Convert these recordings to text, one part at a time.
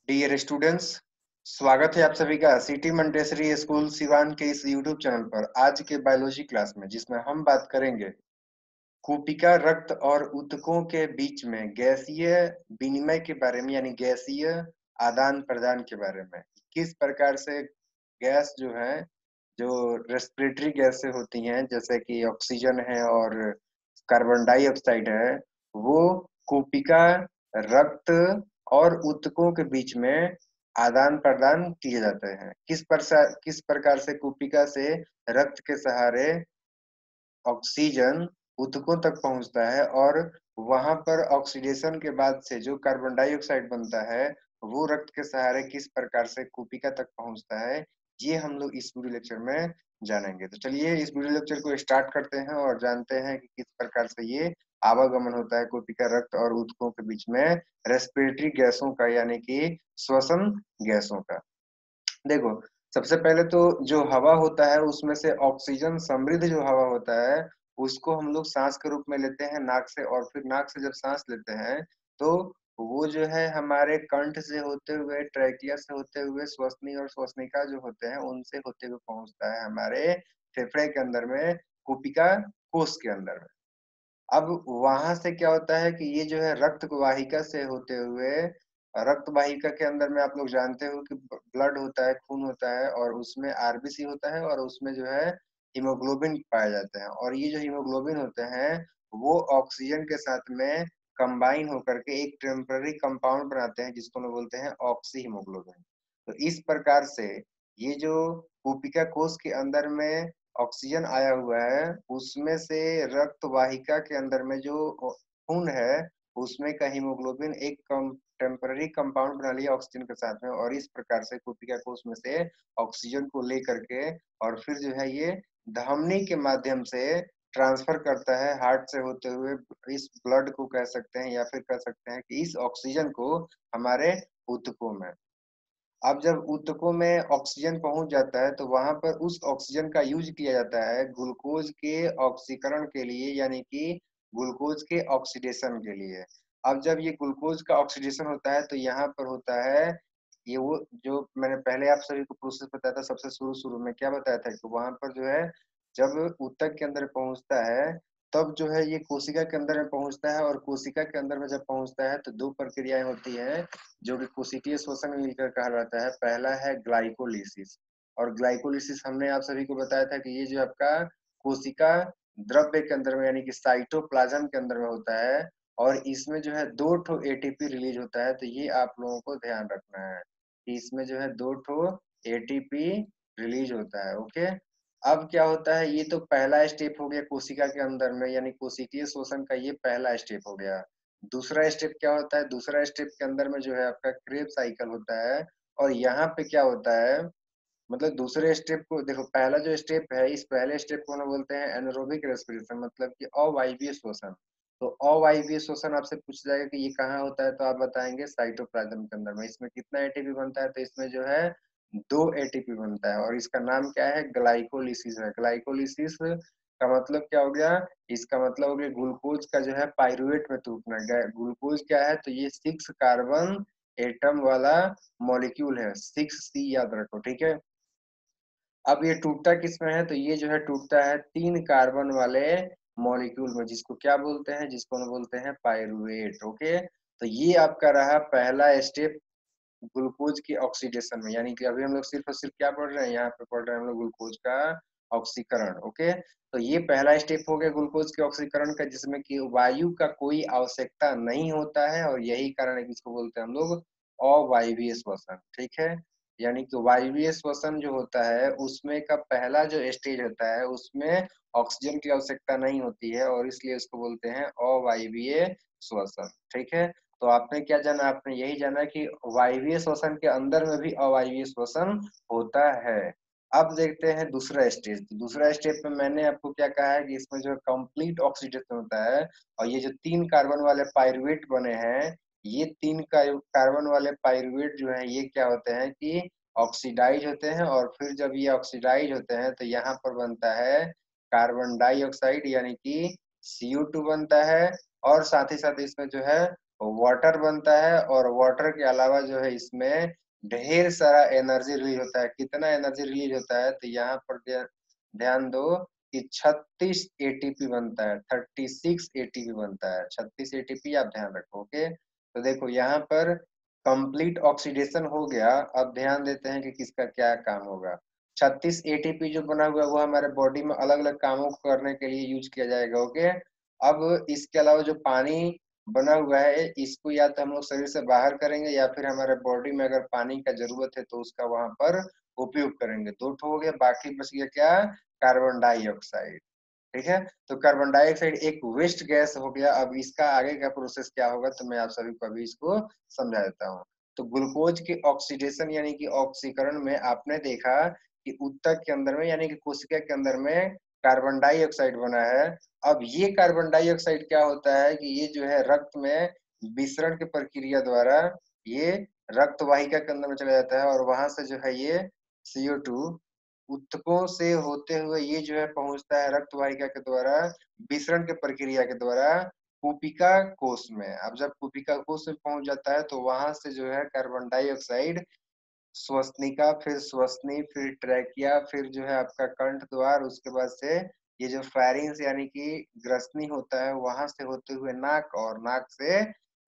Dear students, स्वागत है आप सभी का सिटी मंटेसरी स्कूल सिवान के इस यूट्यूब चैनल पर। आज के बायोलॉजी क्लास में जिसमें हम बात करेंगे कूपिका रक्त और ऊतकों के बीच में गैसीय विनिमय के बारे में, यानी गैसीय आदान प्रदान के बारे में। किस प्रकार से गैस जो है, जो रेस्पिरेटरी गैसें होती हैं जैसे कि ऑक्सीजन है और कार्बन डाइऑक्साइड है, वो कूपिका रक्त और ऊतकों के बीच में आदान प्रदान किए जाते हैं। किस प्रकार से कूपिका से रक्त के सहारे ऑक्सीजन ऊतकों तक पहुंचता है और वहां पर ऑक्सीडेशन के बाद से जो कार्बन डाइऑक्साइड बनता है वो रक्त के सहारे किस प्रकार से कूपिका तक पहुंचता है, ये हम लोग इस वीडियो लेक्चर में जानेंगे। तो चलिए इस वीडियो लेक्चर को स्टार्ट करते हैं और जानते हैं कि किस प्रकार से ये आवागमन होता है कूपिका रक्त और ऊतकों के बीच में रेस्पिरेटरी गैसों का, यानी कि श्वसन गैसों का। देखो, सबसे पहले तो जो हवा होता है उसमें से ऑक्सीजन समृद्ध जो हवा होता है उसको हम लोग सांस के रूप में लेते हैं नाक से, और फिर नाक से जब सांस लेते हैं तो वो जो है हमारे कंठ से होते हुए, ट्रैकिया से होते हुए, श्वसनी और श्वसनिका जो होते हैं उनसे होते हुए पहुंचता है हमारे फेफड़े के अंदर में, कूपिका कोश के अंदर में। अब वहां से क्या होता है कि ये जो है रक्त वाहिका से होते हुए, रक्त वाहिका के अंदर में आप लोग जानते हो कि ब्लड होता है, खून होता है, और उसमें आरबीसी होता है और उसमें जो है हीमोग्लोबिन पाए जाते हैं। और ये जो हीमोग्लोबिन होते हैं वो ऑक्सीजन के साथ में कंबाइन होकर के एक टेम्पररी कंपाउंड बनाते हैं जिसको हम लोग बोलते हैं ऑक्सी हीमोग्लोबिन। तो इस प्रकार से ये जो कूपिका कोश के अंदर में ऑक्सीजन आया हुआ है उसमें से रक्त वाहिका के अंदर में जो खून है उसमें का हीमोग्लोबिन एक टेम्पररी कंपाउंड बना लिया ऑक्सीजन के साथ में, और इस प्रकार से कूपिका कोश में से ऑक्सीजन को ले करके और फिर जो है ये धमनी के माध्यम से ट्रांसफर करता है हार्ट से होते हुए, इस ब्लड को कह सकते हैं या फिर कह सकते हैं कि इस ऑक्सीजन को हमारे ऊतकों में। अब जब ऊतकों में ऑक्सीजन पहुंच जाता है तो वहां पर उस ऑक्सीजन का यूज किया जाता है ग्लूकोज के ऑक्सीकरण के लिए, यानी कि ग्लूकोज के ऑक्सीडेशन के लिए। अब जब ये ग्लूकोज का ऑक्सीडेशन होता है तो यहाँ पर होता है ये वो जो मैंने पहले आप सभी को प्रोसेस बताया था, सबसे शुरू शुरू में क्या बताया था कि वहां पर जो है जब ऊतक के अंदर पहुंचता है तब जो है ये कोशिका के अंदर में पहुंचता है, और कोशिका के अंदर में जब पहुंचता है तो दो प्रक्रियाएं होती हैं जो कि कोशिकीय श्वसन में मिलकर कहलाता है। पहला है ग्लाइकोलिसिस, और ग्लाइकोलिसिस हमने आप सभी को बताया था कि ये जो आपका कोशिका द्रव्य के अंदर में, यानी कि साइटोप्लाज्म के अंदर में होता है, और इसमें जो है दो ठो एटीपी रिलीज होता है। तो ये आप लोगों को ध्यान रखना है कि इसमें जो है दो ठो एटीपी रिलीज होता है। ओके, अब क्या होता है, ये तो पहला स्टेप हो गया कोशिका के अंदर में, यानी कोशिकीय श्वसन का ये पहला स्टेप हो गया। दूसरा स्टेप क्या होता है, दूसरा स्टेप के अंदर में जो है आपका क्रेब साइकिल होता है, और यहाँ पे क्या होता है, मतलब दूसरे स्टेप को देखो, पहला जो स्टेप है इस पहले स्टेप को हम बोलते हैं एनारोबिक रेस्पिरेशन, मतलब कि अवायवीय श्वसन। तो अवायवीय श्वसन आपसे पूछ जाएगा कि ये कहाँ होता है, तो आप बताएंगे साइटोप्लाज्म के अंदर में। इसमें कितना एटीपी बनता है, तो इसमें जो है दो एटीपी बनता है, और इसका नाम क्या है, ग्लाइकोलिसिस है। ग्लाइकोलिसिस का मतलब क्या हो गया, इसका मतलब हो गया ग्लूकोज का जो है पाइरुवेट में टूटना। ग्लूकोज क्या है, तो ये 6 कार्बन एटम वाला मॉलिक्यूल है, 6C याद रखो, ठीक है। अब ये टूटता किसमें है, तो ये जो है टूटता है 3 कार्बन वाले मॉलिक्यूल में, जिसको क्या बोलते हैं, जिसको हम बोलते हैं पाइरुवेट। ओके, तो ये आपका रहा पहला स्टेप ग्लूकोज की ऑक्सीडेशन में, यानी कि अभी हम लोग सिर्फ और सिर्फ क्या पढ़ रहे हैं, यहाँ पे पढ़ रहे हैं हम लोग ग्लूकोज का ऑक्सीकरण। ओके, तो ये पहला स्टेप हो गया ग्लूकोज के ऑक्सीकरण का, जिसमें कि वायु का कोई आवश्यकता नहीं होता है, और यही कारण है कि इसको बोलते हैं हम लोग अवायवीय श्वसन। ठीक है, यानी कि वायवीय श्वसन जो होता है उसमें का पहला जो स्टेज होता है उसमें ऑक्सीजन की आवश्यकता नहीं होती है, और इसलिए उसको बोलते हैं अवायवीय श्वसन। ठीक है, तो आपने क्या जाना, आपने यही जाना कि वायवीय श्वसन के अंदर में भी अवायवीय श्वसन होता है। अब देखते हैं दूसरा स्टेज। दूसरा स्टेप में मैंने आपको क्या कहा है कि इसमें जो कंप्लीट ऑक्सीडेशन होता है, और ये जो 3 कार्बन वाले पाइरुवेट बने हैं, ये 3 कार्बन वाले पाइरुवेट जो है ये क्या होते हैं कि ऑक्सीडाइज होते हैं, और फिर जब ये ऑक्सीडाइज होते हैं तो यहाँ पर बनता है कार्बन डाइऑक्साइड, यानी कि CO2 बनता है, और साथ ही साथ इसमें जो है वाटर बनता है और वाटर के अलावा जो है इसमें ढेर सारा एनर्जी रिलीज होता है। कितना एनर्जी रिलीज होता है तो यहाँ पर ध्यान दो कि 36 एटीपी बनता है, 36 एटीपी बनता है, 36 एटीपी आप ध्यान रखो। ओके, तो देखो यहाँ पर कंप्लीट ऑक्सीडेशन हो गया। अब ध्यान देते हैं कि किसका क्या काम होगा। 36 एटीपी जो बना हुआ है वो हमारे बॉडी में अलग अलग कामों को करने के लिए यूज किया जाएगा। ओके, अब इसके अलावा जो पानी बना हुआ है इसको या तो हम लोग शरीर से बाहर करेंगे या फिर हमारे बॉडी में अगर पानी का जरूरत है तो उसका वहां पर उपयोग करेंगे। दो ठो हो गया, बाकी बच गया क्या, कार्बन डाइऑक्साइड। ठीक है, तो कार्बन डाइऑक्साइड एक वेस्ट गैस हो गया। अब इसका आगे का प्रोसेस क्या होगा तो मैं आप सभी को अभी इसको समझा देता हूँ। तो ग्लूकोज के ऑक्सीडेशन यानी कि ऑक्सीकरण में आपने देखा कि ऊतक के अंदर में यानी कि कोशिका के अंदर में कार्बन डाइऑक्साइड बना है। अब ये कार्बन डाइऑक्साइड क्या होता है कि ये जो है रक्त में विसरण की प्रक्रिया द्वारा ये रक्त वाहिका के अंदर में चला जाता है और वहां से जो है ये CO2 ऊतकों से होते हुए ये जो है पहुंचता है रक्त वाहिका के द्वारा विसरण के प्रक्रिया के द्वारा कूपिका कोश में। अब जब कूपिका कोश में पहुंच जाता है तो वहां से जो है कार्बन डाइऑक्साइड श्वसनिका, फिर श्वसनी, फिर ट्रैकिया, फिर जो है आपका कंठ द्वार, उसके बाद से ये जो फेरिंग्स यानी कि ग्रसनी होता है वहां से होते हुए नाक, और नाक से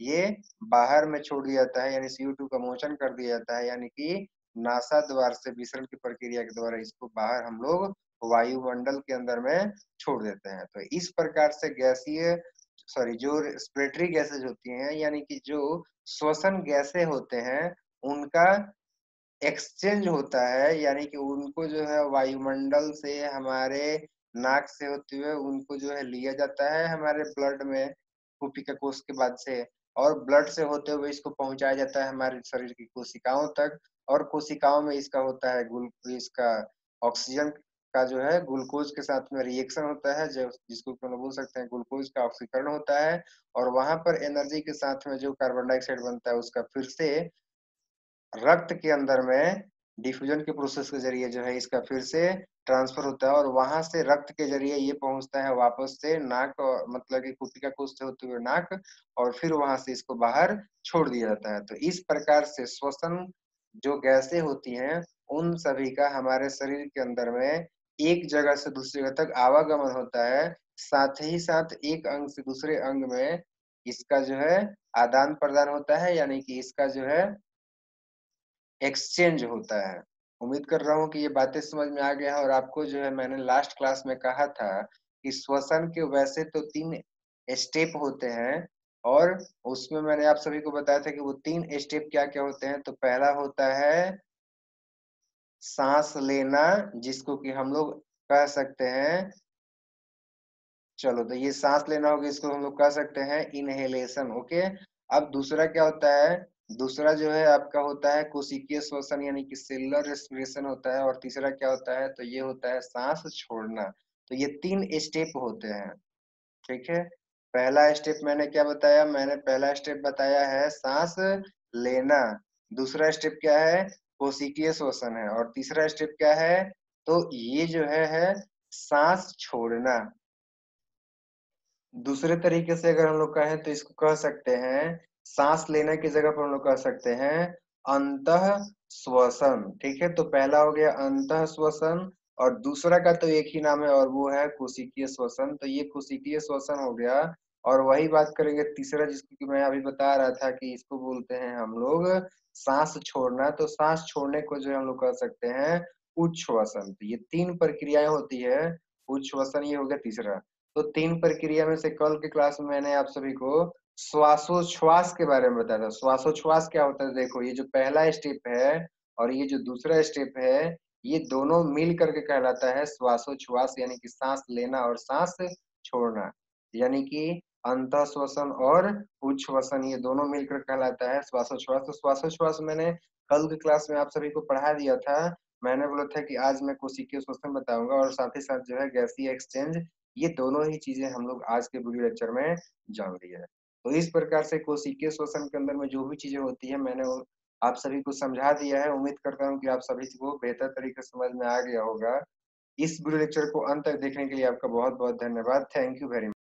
ये बाहर में छोड़ दिया जाता है यानी CO2 का मोचन कर दिया जाता है, यानी कि नासा द्वार से विसरण की प्रक्रिया के द्वारा इसको बाहर हम लोग वायुमंडल के अंदर में छोड़ देते हैं। तो इस प्रकार से गैसीय जो रेस्पिरेटरी गैसेज होती हैं यानी कि जो श्वसन गैसें होते हैं उनका एक्सचेंज होता है, यानी कि उनको जो है वायुमंडल से हमारे नाक से होते हुए उनको जो है लिया जाता है हमारे ब्लड में कुपिका कोश के बाद से, और ब्लड से होते हुए इसको पहुंचाया जाता है हमारे शरीर की कोशिकाओं तक, और कोशिकाओं में इसका होता है इसका ऑक्सीजन का जो है ग्लूकोज के साथ में रिएक्शन होता है जो जिसको हम बोल सकते हैं ग्लूकोज का ऑक्सीकरण होता है, और वहां पर एनर्जी के साथ में जो कार्बन डाइऑक्साइड बनता है उसका फिर से रक्त के अंदर में डिफ्यूजन के प्रोसेस के जरिए जो है इसका फिर से ट्रांसफर होता है, और वहां से रक्त के जरिए ये पहुंचता है वापस से नाक, और मतलब कि कुपिका कोश से होते हुए नाक, और फिर वहां से इसको बाहर छोड़ दिया जाता है। तो इस प्रकार से श्वसन जो गैसें होती हैं उन सभी का हमारे शरीर के अंदर में एक जगह से दूसरी जगह तक आवागमन होता है, साथ ही साथ एक अंग से दूसरे अंग में इसका जो है आदान प्रदान होता है, यानी कि इसका जो है एक्सचेंज होता है। उम्मीद कर रहा हूँ कि ये बातें समझ में आ गया है, और आपको जो है मैंने लास्ट क्लास में कहा था कि श्वसन के वैसे तो 3 स्टेप होते हैं, और उसमें मैंने आप सभी को बताया था कि वो 3 स्टेप क्या-क्या होते हैं। तो पहला होता है सांस लेना, जिसको कि हम लोग कह सकते हैं, चलो तो ये सांस लेना होगा, इसको हम लोग कह सकते हैं इनहेलेशन। ओके, अब दूसरा क्या होता है, दूसरा जो है आपका होता है कोशिकीय श्वसन यानी कि सेलुलर रेस्पिरेशन होता है, और तीसरा क्या होता है तो ये होता है सांस छोड़ना। तो ये 3 स्टेप होते हैं। ठीक है, पहला स्टेप मैंने क्या बताया, मैंने पहला स्टेप बताया है सांस लेना, दूसरा स्टेप क्या है कोशिकीय श्वसन है, और तीसरा स्टेप क्या है तो ये जो है सांस छोड़ना। दूसरे तरीके से अगर हम लोग कहें तो इसको कह सकते हैं, सांस लेने की जगह पर हम लोग कह सकते हैं अंतः श्वसन। ठीक है, तो पहला हो गया अंतः श्वसन, और दूसरा का तो एक ही नाम है और वो है कोशिकीय श्वसन। तो ये कोशिकीय श्वसन हो गया, और वही बात करेंगे तीसरा जिसको कि मैं अभी बता रहा था कि इसको बोलते हैं हम लोग सांस छोड़ना। तो सांस छोड़ने को जो हम लोग कह सकते हैं उच्छ्वसन। तो ये 3 प्रक्रियाएं होती है, उच्छ्वसन ये हो गया तीसरा। तो 3 प्रक्रिया में से कल के क्लास में मैंने आप सभी को श्वासोच्छ्वास के बारे में बताया था। श्वासोच्छ्वास क्या होता है, देखो ये जो पहला स्टेप है और ये जो दूसरा स्टेप है, ये दोनों मिल करके कहलाता है श्वासोच्छ्वास, यानी कि सांस लेना और सांस छोड़ना, यानी कि अंतः श्वसन और उच्छ्वसन ये दोनों मिलकर कहलाता है श्वासोच्छ्वास। तो श्वासोच्छ्वास मैंने कल के क्लास में आप सभी को पढ़ा दिया था। मैंने बोला था कि आज मैं कोशिकीय श्वसन बताऊंगा और साथ ही साथ जो है गैसीय एक्सचेंज, ये दोनों ही चीजें हम लोग आज के वीडियो लेक्चर में जान लिए हैं। तो इस प्रकार से कोशिकीय श्वसन के अंदर में जो भी चीजें होती है मैंने वो आप सभी को समझा दिया है। उम्मीद करता हूँ कि आप सभी को बेहतर तरीके से समझ में आ गया होगा। इस वीडियो लेक्चर को अंत तक देखने के लिए आपका बहुत बहुत धन्यवाद। Thank you very much.